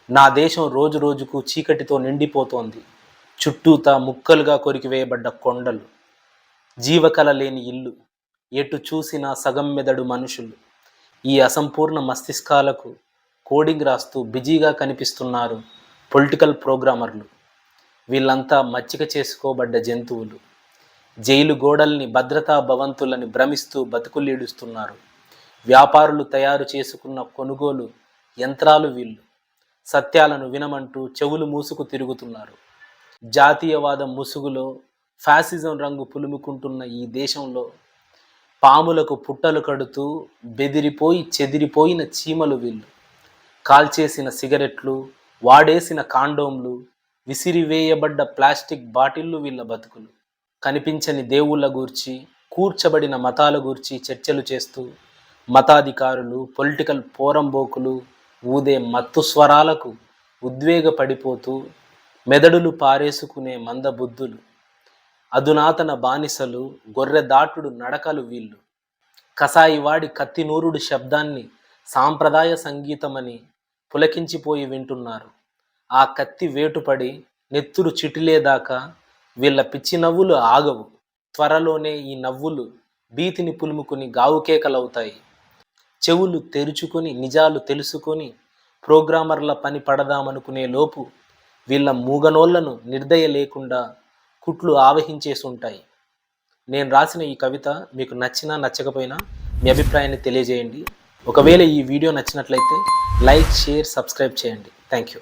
నా దేశం రోజు రోజుకు చీకటితో నిండిపోతోంది. చుట్టూతా ముక్కలుగా కొరికివేయబడ్డ కొండలు, జీవకళ లేని ఇల్లు, ఎటు చూసినా సగం మెదడు మనుషులు. ఈ అసంపూర్ణ మస్తిష్కాలకు కోడింగ్ రాస్తూ బిజీగా కనిపిస్తున్నారు పొలిటికల్ ప్రోగ్రామర్లు. వీళ్ళంతా మచ్చిక చేసుకోబడ్డ జంతువులు. జైలు గోడల్ని భద్రతా భవంతులని భ్రమిస్తూ బతుకులీడుస్తున్నారు. వ్యాపారులు తయారు చేసుకున్న కొనుగోలు యంత్రాలు వీళ్ళు. సత్యాలను వినమంటూ చెవులు మూసుకు తిరుగుతున్నారు. జాతీయవాదం ముసుగులో ఫ్యాసిజం రంగు పులుముకుంటున్న ఈ దేశంలో పాములకు పుట్టలు కడుతూ బెదిరిపోయి చెదిరిపోయిన చీమలు వీళ్ళు. కాల్చేసిన సిగరెట్లు, వాడేసిన కాండోమ్లు, విసిరివేయబడ్డ ప్లాస్టిక్ బాటిళ్ళు వీళ్ళ బతుకులు. కనిపించని దేవుళ్ళ గూర్చి, కూర్చబడిన మతాల గూర్చి చర్చలు చేస్తూ మతాధికారులు, పొలిటికల్ పోరంబోకులు ఊదే మత్తు స్వరాలకు ఉద్వేగపడిపోతూ మెదడులు పారేసుకునే మందబుద్ధులు, అధునాతన బానిసలు, గొర్రెదాటుడు నడకలు వీళ్ళు. కసాయివాడి కత్తినూరుడు శబ్దాన్ని సాంప్రదాయ సంగీతమని పులకించిపోయి వింటున్నారు. ఆ కత్తి వేటుపడి నెత్తురు చిటిలేదాకా వీళ్ళ పిచ్చి నవ్వులు ఆగవు. త్వరలోనే ఈ నవ్వులు భీతిని పులుముకుని గావుకేకలవుతాయి. చెవులు తెరుచుకొని నిజాలు తెలుసుకొని ప్రోగ్రామర్ల పని పడదామనుకునే లోపు వీళ్ళ మూగనోళ్లను నిర్దయ లేకుండా కుట్లు ఆవహించేసుంటాయి. నేను రాసిన ఈ కవిత మీకు నచ్చినా నచ్చకపోయినా మీ అభిప్రాయాన్ని తెలియజేయండి. ఒకవేళ ఈ వీడియో నచ్చినట్లయితే లైక్, షేర్, సబ్స్క్రైబ్ చేయండి. Thank you.